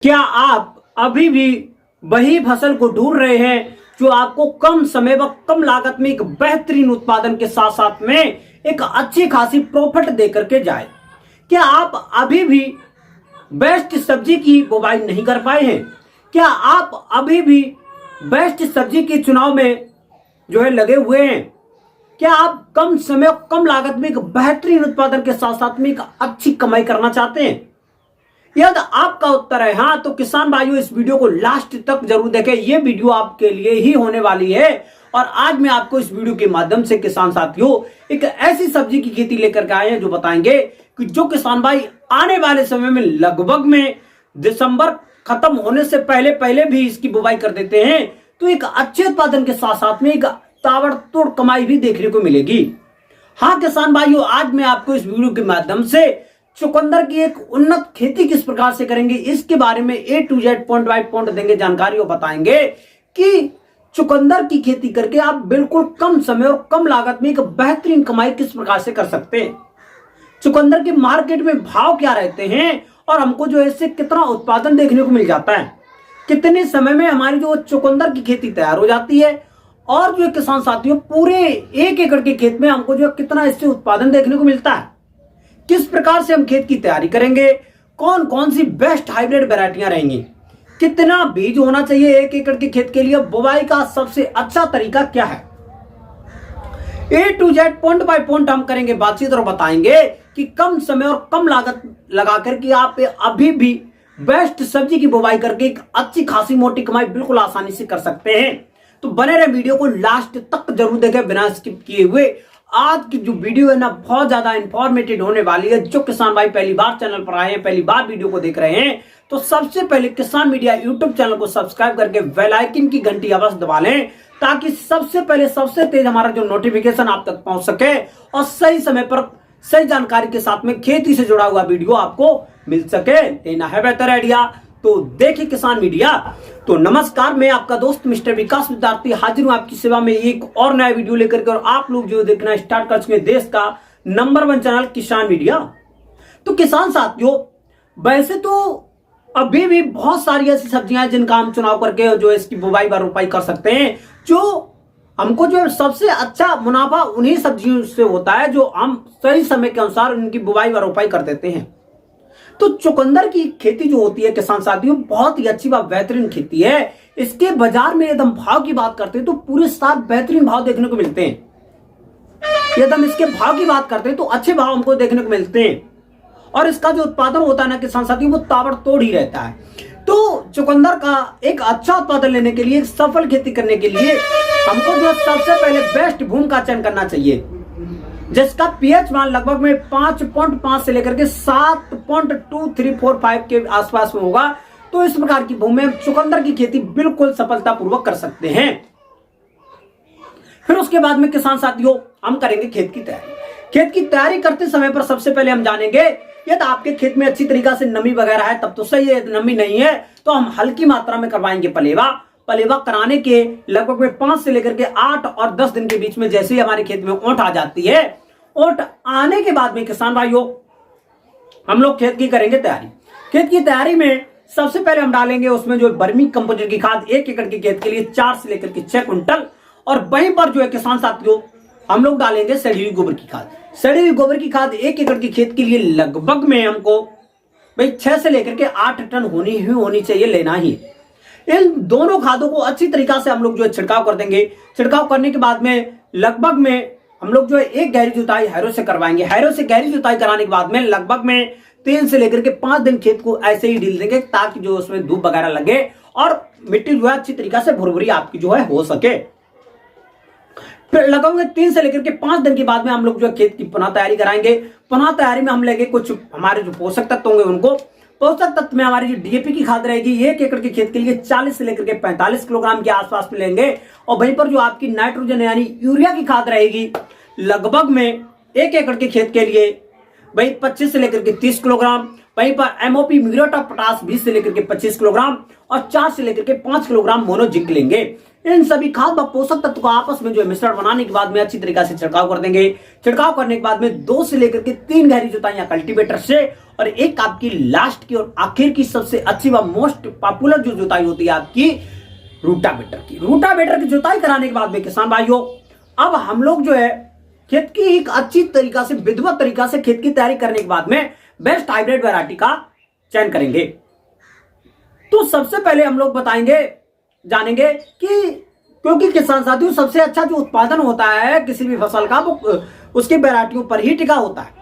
क्या आप अभी भी वही फसल को ढूंढ रहे हैं जो आपको कम समय व कम लागत में एक बेहतरीन उत्पादन के साथ साथ में एक अच्छी खासी प्रॉफिट दे करके जाए? क्या आप अभी भी बेस्ट सब्जी की बुवाई नहीं कर पाए हैं? क्या आप अभी भी बेस्ट सब्जी के चुनाव में लगे हुए हैं? क्या आप कम समय कम लागत में एक बेहतरीन उत्पादन के साथ साथ में एक अच्छी कमाई करना चाहते हैं? यदि आपका उत्तर है हाँ, तो किसान भाइयों इस वीडियो को लास्ट तक जरूर देखें। यह वीडियो आपके लिए ही होने वाली है। और आज मैं आपको इस वीडियो के माध्यम से किसान साथियों एक ऐसी सब्जी की खेती लेकर के आए हैं जो बताएंगे कि जो किसान भाई आने वाले समय में लगभग में दिसंबर खत्म होने से पहले पहले भी इसकी बुवाई कर देते हैं तो एक अच्छे उत्पादन के साथ साथ में एक ताबड़तोड़ कमाई भी देखने को मिलेगी। हाँ किसान भाइयों, आज मैं आपको इस वीडियो के माध्यम से चुकंदर की एक उन्नत खेती किस प्रकार से करेंगे इसके बारे में A to Z point by point देंगे जानकारी और बताएंगे कि चुकंदर की खेती करके आप बिल्कुल कम समय और कम लागत में एक बेहतरीन कमाई किस प्रकार से कर सकते हैं। चुकंदर के मार्केट में भाव क्या रहते हैं और हमको इससे कितना उत्पादन देखने को मिल जाता है, कितने समय में हमारी जो चुकंदर की खेती तैयार हो जाती है और किसान साथियों पूरे 1 एकड़ के खेत में हमको कितना इससे उत्पादन देखने को मिलता है, किस प्रकार से हम खेत की तैयारी करेंगे, कौन कौन सी बेस्ट हाइब्रिड वैरायटियां रहेंगी, कितना बीज होना चाहिए 1 एकड़ के खेत के लिए, बुवाई का सबसे अच्छा तरीका क्या है। A to Z point by point हम करेंगे बातचीत और बताएंगे कि कम समय और कम लागत लगा करके आप अभी भी बेस्ट सब्जी की बुवाई करके एक अच्छी खासी मोटी कमाई बिल्कुल आसानी से कर सकते हैं। तो बने रहे वीडियो को लास्ट तक जरूर देखें बिना स्किप किए हुए। आज की जो वीडियो है ना बहुत ज्यादा इंफॉर्मेटिव होने वाली है। जो किसान भाई पहली बार चैनल पर आए हैं, पहली बार वीडियो को देख रहे हैं तो सबसे पहले किसान मीडिया यूट्यूब चैनल को सब्सक्राइब करके बेल आइकन की घंटी अवश्य दबा लें ताकि सबसे पहले सबसे तेज हमारा जो नोटिफिकेशन आप तक पहुंच सके और सही समय पर सही जानकारी के साथ में खेती से जुड़ा हुआ वीडियो आपको मिल सके। देना है बेहतर आइडिया तो देखिए किसान मीडिया। तो नमस्कार, मैं आपका दोस्त मिस्टर विकास विद्यार्थी हाजिर हूं आपकी सेवा में एक और नया वीडियो लेकर के। और आप लोग देखना स्टार्ट कर चुके देश का नंबर 1 चैनल किसान मीडिया। तो किसान साथियों वैसे तो अभी भी बहुत सारी ऐसी सब्जियां हैं जिनका हम चुनाव करके इसकी बुवाई व रोपाई कर सकते हैं, जो हमको सबसे अच्छा मुनाफा उन्हीं सब्जियों से होता है जो हम सही समय के अनुसार उनकी बुवाई व रोपाई कर देते हैं। तो चुकंदर की खेती जो होती है किसान साथियों बहुत ही अच्छी व बेहतरीन खेती है। इसके बाजार में यदि हम भाव की बात करते हैं तो पूरे साल बेहतरीन भाव देखने को मिलते हैं। यदि हम इसके भाव की बात करते हैं तो अच्छे भाव हमको देखने को मिलते हैं और इसका जो उत्पादन होता है ना किसान साथियों वो ताबड़तोड़ ही रहता है। तो चुकंदर का एक अच्छा उत्पादन लेने के लिए, एक सफल खेती करने के लिए हमको सबसे पहले बेस्ट भूमि का चयन करना चाहिए जिसका पीएच मान लगभग में 5.5 से लेकर के 7.2345 के आसपास में होगा। तो इस प्रकार की भूमि में चुकंदर की खेती बिल्कुल सफलतापूर्वक कर सकते हैं। फिर उसके बाद में किसान साथियों हम करेंगे खेत की तैयारी। खेत की तैयारी करते समय पर सबसे पहले हम जानेंगे यदि आपके खेत में अच्छी तरीका से नमी वगैरह है तब तो सही है, यदि नमी नहीं है तो हम हल्की मात्रा में करवाएंगे पलेवा। पलेवा कराने के लगभग में 5 से लेकर के 8 और 10 दिन के बीच में जैसे ही हमारे खेत में ओंठ आ जाती है, ओंठ आने के बाद में किसान भाइयों हम लोग खेत की करेंगे तैयारी। खेत की तैयारी में सबसे पहले हम डालेंगे उसमें वर्मी कंपोस्ट की खाद 1 एकड़ के खेत के लिए 4 से लेकर के 6 कुंटल। और वहीं पर किसान साथियों हम लोग डालेंगे सड़ी हुई गोबर की खाद। सड़ी हुई गोबर की खाद 1 एकड़ के खेत के लिए लगभग में हमको 6 से लेकर के 8 टन होनी चाहिए, लेना ही। इन दोनों खादों को अच्छी तरीका से हम लोग छिड़काव कर देंगे। छिड़काव करने के बाद में लगभग में हम लोग एक गहरी जुताई हैरो से करवाएंगे। हैरो से गहरी जुताई कराने के बाद में लगभग में 3 से लेकर के 5 दिन खेत को ऐसे ही ढील देंगे ताकि उसमें धूप वगैरह लगे और मिट्टी अच्छी तरीका से भुरभुरी आपकी हो सके। फिर लगभग 3 से लेकर के 5 दिन के बाद में हम लोग खेत की पुनः तैयारी कराएंगे। पुनः तैयारी में हम लेंगे कुछ हमारे पोषक तत्व होंगे उनको। पोषक तत्व में हमारी डीएपी की खाद रहेगी 1 एकड़ के खेत के लिए 40 से लेकर के 45 किलोग्राम के आसपास में लेंगे। और वहीं पर आपकी नाइट्रोजन यानी यूरिया की खाद रहेगी लगभग में 1 एकड़ के खेत के लिए 25 से लेकर के 30 किलोग्राम। वहीं पर एमओपी म्यूरेट ऑफ पोटाश 20 से लेकर के 25 किलोग्राम और 4 से लेकर के 5 किलोग्राम मोनो जिंक लेंगे। इन सभी खाद व पोषक तत्व को आपस में जो है मिश्रण बनाने के बाद में अच्छी तरीके से छिड़काव कर देंगे। छिड़काव करने के बाद में 2 से लेकर के 3 गहरी जुताइयां कल्टीवेटर से और एक आपकी लास्ट की और आखिर की सबसे अच्छी व मोस्ट पॉपुलर जो जुताई होती है आपकी रूटावेटर की। रूटावेटर की जुताई कराने के बाद में किसान भाइयों अब हम लोग जो है खेत की एक अच्छी तरीका से विधिवत तरीका से खेत की तैयारी करने के बाद में बेस्ट हाइब्रिड वैरायटी का चयन करेंगे। तो सबसे पहले हम लोग जानेंगे कि क्योंकि किसान साथियों सबसे अच्छा जो उत्पादन होता है किसी भी फसल का वो उसके वैरायटियों पर ही टिका होता है।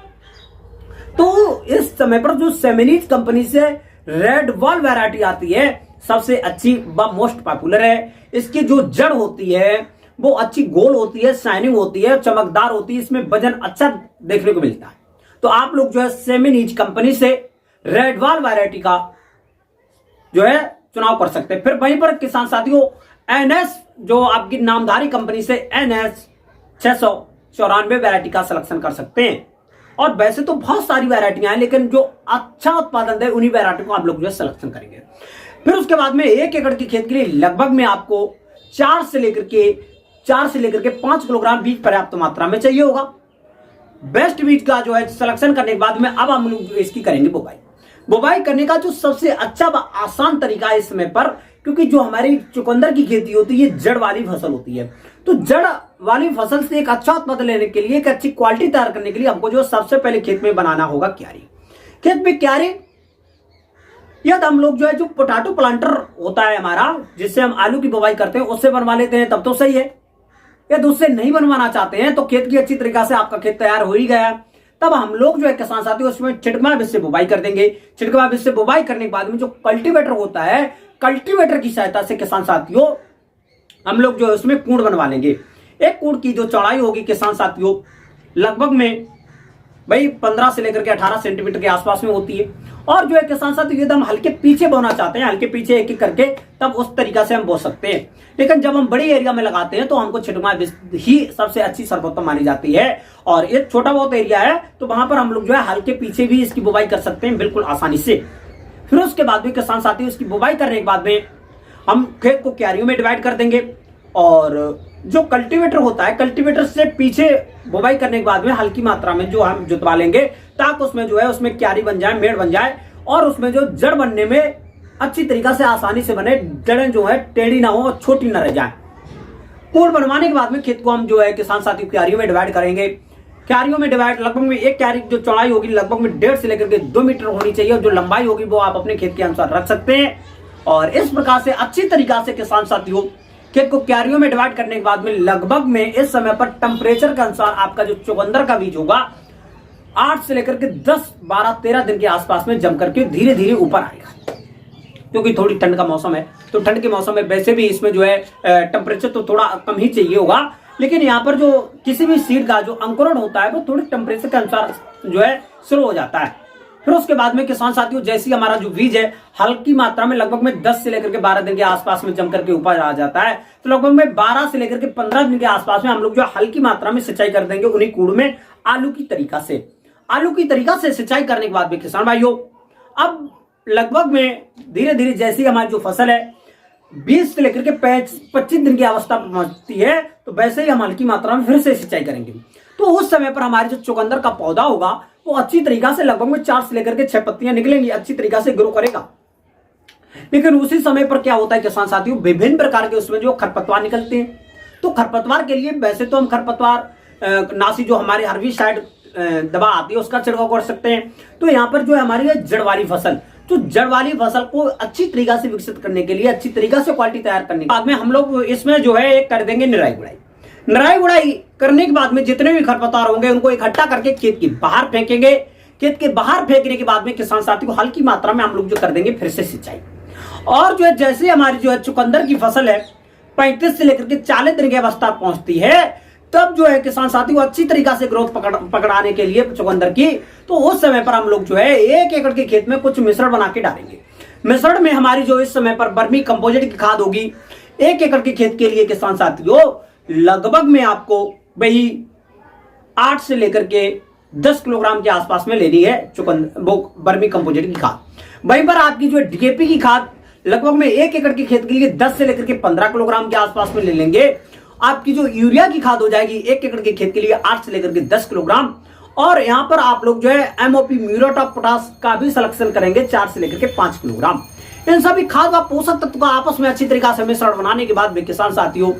तो इस समय पर जो सेमिनीज कंपनी से रेड वॉल वैरायटी आती है सबसे अच्छी व मोस्ट पॉपुलर है। इसकी जो जड़ होती है वो अच्छी गोल होती है, शाइनिंग होती है, चमकदार होती है, इसमें वजन अच्छा देखने को मिलता है। तो आप लोग जो है सेमिनीज कंपनी से रेड वॉल वैरायटी का जो है चुनाव कर सकते हैं। फिर वहीं पर किसान साथियों एनएस जो आपकी नामधारी कंपनी से एनएस 694 वैरायटी का सिलेक्शन कर सकते हैं। और वैसे तो बहुत सारी वैरायटियां हैं लेकिन जो अच्छा उत्पादन है उन्हीं वैरायटी को आप लोग जो है सिलेक्शन करेंगे। फिर उसके बाद में 1 एकड़ की खेत के लिए लगभग में आपको 4 से लेकर के 5 किलोग्राम बीज पर्याप्त मात्रा में चाहिए होगा। बेस्ट बीज का जो है सिलेक्शन करने के बाद में अब हम लोग इसकी करेंगे बुवाई करने का जो सबसे अच्छा व आसान तरीका है इस समय पर, क्योंकि जो हमारी चुकंदर की खेती होती है जड़ वाली फसल होती है। तो जड़ वाली फसल से एक अच्छा उत्पादन लेने के लिए एक अच्छी क्वालिटी तैयार करने के लिए हमको जो सबसे पहले खेत में बनाना होगा क्यारी। खेत में क्यारी यदि हम लोग जो है जो पोटैटो प्लांटर होता है हमारा जिससे हम आलू की बुवाई करते हैं उससे बनवा लेते हैं तब तो सही है। यदि उससे नहीं बनवाना चाहते हैं तो खेत की अच्छी तरीका से आपका खेत तैयार हो ही गया, तब हम लोग जो है किसान साथियों उसमें छिटकमा बीज से बुवाई कर देंगे। छिटकमा बीज से बुवाई करने के बाद में जो कल्टीवेटर होता है कल्टीवेटर की सहायता से किसान साथियों हम लोग जो है उसमें कूड़ बनवा लेंगे। एक कूड़ की जो चौड़ाई होगी किसान साथियों लगभग में भाई 15 से लेकर के 18 सेंटीमीटर के आसपास में होती है। और जो है किसान साथियों यदि हम हल्के पीछे बोना चाहते हैं हल्के पीछे एक एक करके तब उस तरीका से हम बो सकते हैं। लेकिन जब हम बड़ी एरिया में लगाते हैं तो हमको छिटकमा बीज ही सबसे अच्छी सर्वोत्तम मानी जाती है। और ये छोटा बहुत एरिया है तो वहां पर हम लोग जो है हल्के पीछे भी इसकी बुवाई कर सकते हैं बिल्कुल आसानी से। फिर उसके बाद में किसान साथियों इसकी बुवाई करने के बाद में हम खेत को क्यारियों में डिवाइड कर देंगे। और जो कल्टीवेटर होता है कल्टीवेटर से पीछे बुवाई करने के बाद में हल्की मात्रा में जो हम जुतवा लेंगे ताकि उसमें जो है उसमें क्यारी बन जाए, मेड़ बन जाए और उसमें जो जड़ बनने में अच्छी तरीका से आसानी से बने, जड़ें जो है टेढ़ी ना हो और छोटी ना रह जाए। कूड़ बनवाने के बाद में खेत को हम जो है किसान साथी क्यारियों में डिवाइड करेंगे। क्यारियों में डिवाइड लगभग में एक क्यारी जो चौड़ाई होगी लगभग में 1.5 से लेकर के 2 मीटर होनी चाहिए और जो लंबाई होगी वो आप अपने खेत के अनुसार रख सकते हैं। और इस प्रकार से अच्छी तरीका से किसान साथियों खेत को क्यारियों में डिवाइड करने के बाद में लगभग में इस समय पर टेम्परेचर के अनुसार आपका जो चुकंदर का बीज होगा 8 से लेकर के 10, 12, 13 दिन के आसपास में जम करके धीरे धीरे ऊपर आएगा। क्योंकि थोड़ी ठंड का मौसम है तो ठंड के मौसम में वैसे भी इसमें जो है टेम्परेचर तो थोड़ा कम ही चाहिए होगा, लेकिन यहाँ पर जो किसी भी सीड का जो अंकुरण होता है वो थोड़ी टेम्परेचर के अनुसार जो है स्लो हो जाता है। फिर उसके बाद में किसान साथियों जैसे हमारा जो बीज है हल्की मात्रा में लगभग में 10 से लेकर के 12 दिन के आसपास में जम करके ऊपर आ जाता है तो लगभग में 12 से लेकर के 15 दिन के आसपास में हम लोग जो हल्की मात्रा में सिंचाई कर देंगे उन्हीं कूड़ में आलू की तरीका से सिंचाई करने के बाद में किसान भाइयों अब लगभग में धीरे धीरे जैसी हमारी जो फसल है 20 से लेकर के 25 दिन की अवस्था पर पहुंचती है तो वैसे ही हम हल्की मात्रा में फिर से सिंचाई करेंगे। तो उस समय पर हमारे जो चुकंदर का पौधा होगा वो अच्छी तरीका से लगभग में 4 से लेकर के 6 पत्तियां निकलेंगी, अच्छी तरीका से ग्रो करेगा। लेकिन उसी समय पर क्या होता है किसान साथियों विभिन्न प्रकार के उसमें जो खरपतवार निकलते हैं। तो खरपतवार के लिए वैसे तो हम खरपतवार नासी जो हमारे हर्बिसाइड दवा आती है उसका छिड़काव कर सकते हैं। तो यहाँ पर जो है हमारी जड़ वाली फसल तो जड़ वाली फसल को अच्छी तरीका से विकसित करने के लिए अच्छी तरीका से क्वालिटी तैयार करने के बाद में हम लोग इसमें जो है एक कर देंगे निराई गुड़ाई करने के बाद में जितने भी खरपतवार होंगे उनको इकट्ठा करके खेत के बाहर फेंकेंगे। खेत के बाहर फेंकने के बाद में किसान साथी को हल्की मात्रा में हम लोग जो कर देंगे फिर से सिंचाई। और जो है जैसे हमारी जो है चुकंदर की फसल है 35 से लेकर के 40 दिन की अवस्था पहुंचती है तब जो है किसान साथी को अच्छी तरीका से ग्रोथ पकड़ाने के लिए चुकंदर की तो उस समय पर हम लोग जो है 1 एकड़ के खेत में कुछ मिश्रण बना के डालेंगे। मिश्रण में हमारी जो इस समय पर वर्मी कंपोजिट की खाद होगी 1 एकड़ के खेत के लिए किसान साथियों लगभग में आपको वही 8 से लेकर के 10 किलोग्राम के आसपास में लेनी है वो वर्मी कंपोजिट की खाद। वहीं पर आपकी जो डीएपी की खाद लगभग में 1 एकड़ के खेत के लिए 10 से लेकर के 15 किलोग्राम के आसपास में ले लेंगे। आपकी जो यूरिया की खाद हो जाएगी 1 एकड़ के खेत के लिए 8 से लेकर के 10 किलोग्राम। और यहां पर आप लोग जो है एमओपी म्यूरेट ऑफ पोटाश का भी सिलेक्शन करेंगे 4 से लेकर के 5 किलोग्राम। इन सभी खाद व पोषक तत्व का आपस में अच्छी तरीके से मिश्रण बनाने के बाद भी किसान साथियों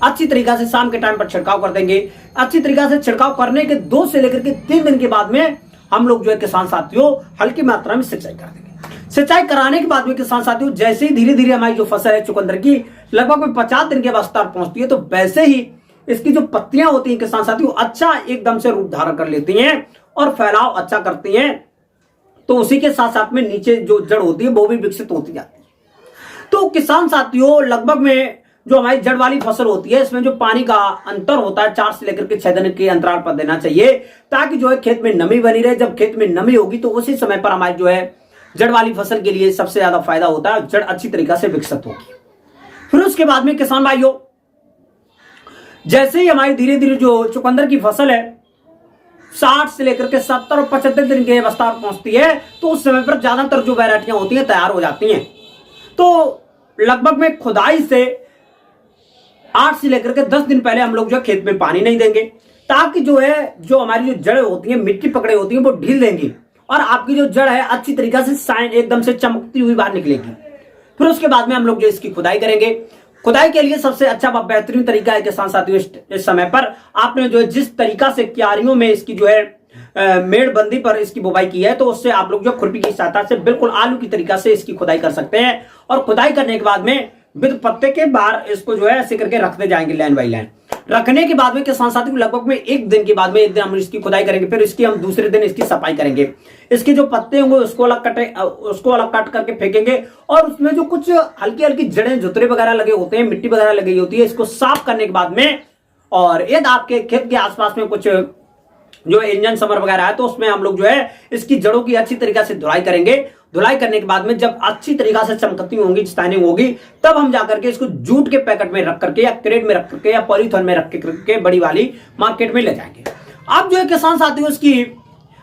अच्छी तरीके से शाम के टाइम पर छिड़काव कर देंगे। अच्छी तरीके से छिड़काव करने के 2 से लेकर के 3 दिन के बाद में हम लोग जो है किसान साथियों हल्की मात्रा में सिंचाई कर देंगे। सिंचाई कराने के बाद में किसान साथियों जैसे ही धीरे धीरे हमारी जो फसल है चुकंदर की लगभग में 50 दिन के अवस्था पहुंचती है, तो वैसे ही इसकी जो पत्तियां होती हैं किसान साथियों अच्छा एकदम से रूप धारण कर लेती हैं और फैलाव अच्छा करती हैं। तो उसी के साथ साथ में नीचे जो जड़ होती है वो भी विकसित होती जाती है। तो किसान साथियों लगभग में जो हमारी जड़ वाली फसल होती है इसमें जो पानी का अंतर होता है 4 से लेकर के 6 दिन के अंतराल पर देना चाहिए, ताकि जो है खेत में नमी बनी रहे। जब खेत में नमी होगी तो उसी समय पर हमारी जो है जड़ वाली फसल के लिए सबसे ज्यादा फायदा होता है, जड़ अच्छी तरीके से विकसित होगी। फिर उसके बाद में किसान भाइयों जैसे ही हमारी धीरे धीरे जो चुकंदर की फसल है 60 से लेकर के 70 और 75 दिन की अवस्था पर पहुंचती है, तो उस समय पर ज्यादातर जो वैरायटियां होती हैं तैयार हो जाती हैं। तो लगभग में खुदाई से 8 से लेकर के 10 दिन पहले हम लोग जो खेत में पानी नहीं देंगे, ताकि जो है जो हमारी जो जड़ होती है मिट्टी पकड़े होती है वो ढील देंगी और आपकी जो जड़ है अच्छी तरीके से साइन एकदम से चमकती हुई बाहर निकलेगी। फिर उसके बाद में हम लोग जो इसकी खुदाई करेंगे। खुदाई के लिए सबसे अच्छा व बेहतरीन तरीका है किसान साथियों इस समय पर आपने जो है जिस तरीका से क्यारियों में इसकी जो है मेड़बंदी पर इसकी बुवाई की है, तो उससे आप लोग जो खुरपी की सहायता से बिल्कुल आलू की तरीका से इसकी खुदाई कर सकते हैं। और खुदाई करने के बाद में विद पत्ते के बाहर इसको जो है ऐसे करके रखते जाएंगे लाइन बाई लाइन। रखने के बाद में किसान साथियों लगभग में 1 दिन के बाद में 1 दिन हम इसकी खुदाई करेंगे, फिर इसकी हम दूसरे दिन इसकी सफाई करेंगे। इसके जो पत्ते होंगे उसको अलग काट करके फेंकेंगे और उसमें जो कुछ हल्की हल्की जड़ें जुतरे वगैरह लगे होते हैं, मिट्टी वगैरह लगी होती है, इसको साफ करने के बाद में और यदि आपके खेत के आसपास में कुछ जो इंजन समर वगैरह है तो उसमें हम लोग जो है इसकी जड़ों की अच्छी तरीके से धुलाई करेंगे। धुलाई करने के बाद में जब अच्छी तरीके से चमकती होंगी, स्टाइनिंग होगी, तब हम जाकर के इसको जूट के पैकेट में रख करके या क्रेट में रख करके या पॉलीथीन में रख करके बड़ी वाली मार्केट में ले जाएंगे। अब जो है किसान साथियों इसकी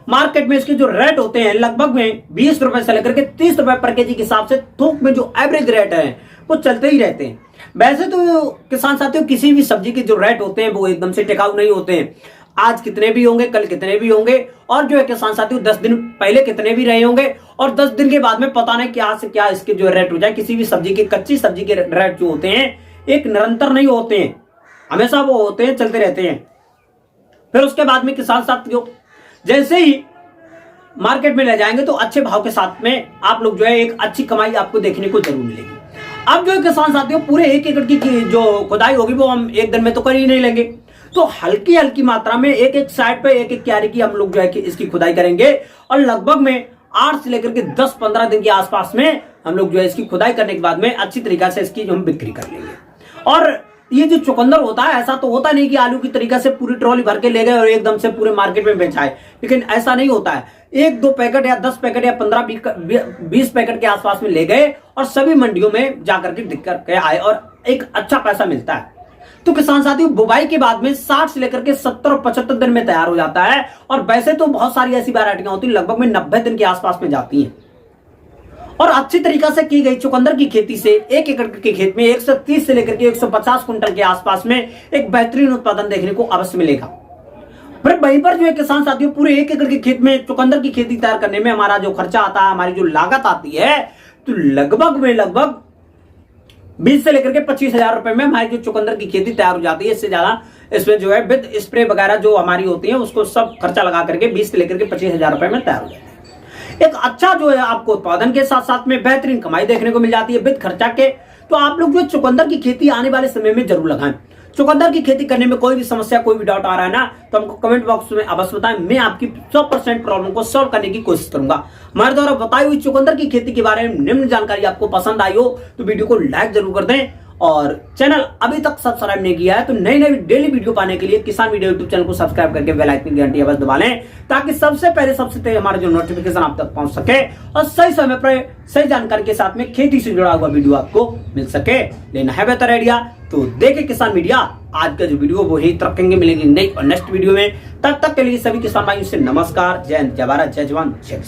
मार्केट में इसके जो रेट होते हैं लगभग में 20 रुपए से लेकर के 30 रुपए पर केजी के हिसाब से थोक में जो एवरेज रेट है वो चलते ही रहते हैं। वैसे तो किसान साथियों किसी भी सब्जी के जो रेट होते हैं वो एकदम से टिकाऊ नहीं होते हैं। आज कितने भी होंगे, कल कितने भी होंगे, और जो है किसान साथियों 10 दिन पहले कितने भी रहे होंगे और 10 दिन के बाद में पता नहीं क्या से क्या इसके जो रेट हो जाए। किसी भी सब्जी के, कच्ची सब्जी के रेट जो होते हैं एक निरंतर नहीं होते हैं, हमेशा वो होते हैं, चलते रहते हैं। फिर उसके बाद में किसान साथियों जैसे ही मार्केट में ले जाएंगे तो अच्छे भाव के साथ में आप लोग जो है एक अच्छी कमाई आपको देखने को जरूर मिलेगी। अब जो है किसान साथियों पूरे 1 एकड़ की जो खुदाई होगी वो हम 1 दिन में तो कर ही नहीं लेंगे, तो हल्की हल्की मात्रा में एक साइड पे एक क्यारी की हम लोग जो है कि इसकी खुदाई करेंगे और लगभग में 8 से लेकर के 10-15 दिन के आसपास में हम लोग जो है इसकी खुदाई करने के बाद में अच्छी तरीके से इसकी हम बिक्री कर लेंगे। और ये जो चुकंदर होता है ऐसा तो होता नहीं कि आलू की तरीके से पूरी ट्रॉली भर के ले गए और एकदम से पूरे मार्केट में बेचाए, लेकिन ऐसा नहीं होता है। 1-2 पैकेट या 10 पैकेट या 15-20 पैकेट के आसपास में ले गए और सभी मंडियों में जाकर के दिख करके आए और एक अच्छा पैसा मिलता है। तो किसान साथियों बुवाई के बाद में 60 से लेकर के 70 और 75 दिन में तैयार हो जाता है। और वैसे तो बहुत सारी ऐसी वैरायटियां होती हैं लगभग में 90 दिन के आसपास में जाती हैं। और अच्छी तरीके से की गई चुकंदर की खेती से 1 एकड़ के खेत में 130 से लेकर के 150 कुंटल के आसपास में एक बेहतरीन उत्पादन देखने को अवश्य मिलेगा। फिर वहीं पर जो है किसान साथियों पूरे 1 एकड़ के खेत में चुकंदर की खेती तैयार करने में हमारा जो खर्चा आता है, हमारी जो लागत आती है, तो लगभग 20 से लेकर के 25,000 रुपए में हमारी जो चुकंदर की खेती तैयार हो जाती है। इससे ज्यादा इसमें जो है विद स्प्रे वगैरह जो हमारी होती है उसको सब खर्चा लगा करके 20 से लेकर के 25,000 रुपए में तैयार हो जाती है। एक अच्छा जो है आपको उत्पादन के साथ साथ में बेहतरीन कमाई देखने को मिल जाती है विद खर्चा के। तो आप लोग जो चुकंदर की खेती आने वाले समय में जरूर लगाएं। चुकंदर की खेती करने में कोई भी समस्या, कोई भी डाउट आ रहा है ना, तो हमको कमेंट बॉक्स में अवश्य बताएं। मैं आपकी 100% प्रॉब्लम को सॉल्व करने की कोशिश करूंगा। हमारे द्वारा बताई हुई चुकंदर की खेती के बारे में निम्न जानकारी आपको पसंद आई हो तो वीडियो को लाइक जरूर कर दें और चैनल अभी तक सब्सक्राइब नहीं किया है तो नई नई डेली वीडियो पाने के लिए किसान वीडियो यूट्यूब चैनल को सब्सक्राइब करके बेल आइकन की घंटी अवश्य दबा लें, ताकि सबसे पहले हमारा जो नोटिफिकेशन आप तक पहुंच सके और सही समय पर सही जानकारी के साथ में खेती से जुड़ा हुआ वीडियो आपको मिल सके। लेना है बेहतर आइडिया तो देखे किसान मीडिया आज का जो वीडियो वो यही तक रखेंगे, मिलेंगे नई और नेक्स्ट वीडियो में। तब तक के लिए सभी किसान भाइयों से नमस्कार, जय हिंद, जय भारत, जय जवान, जय किसान।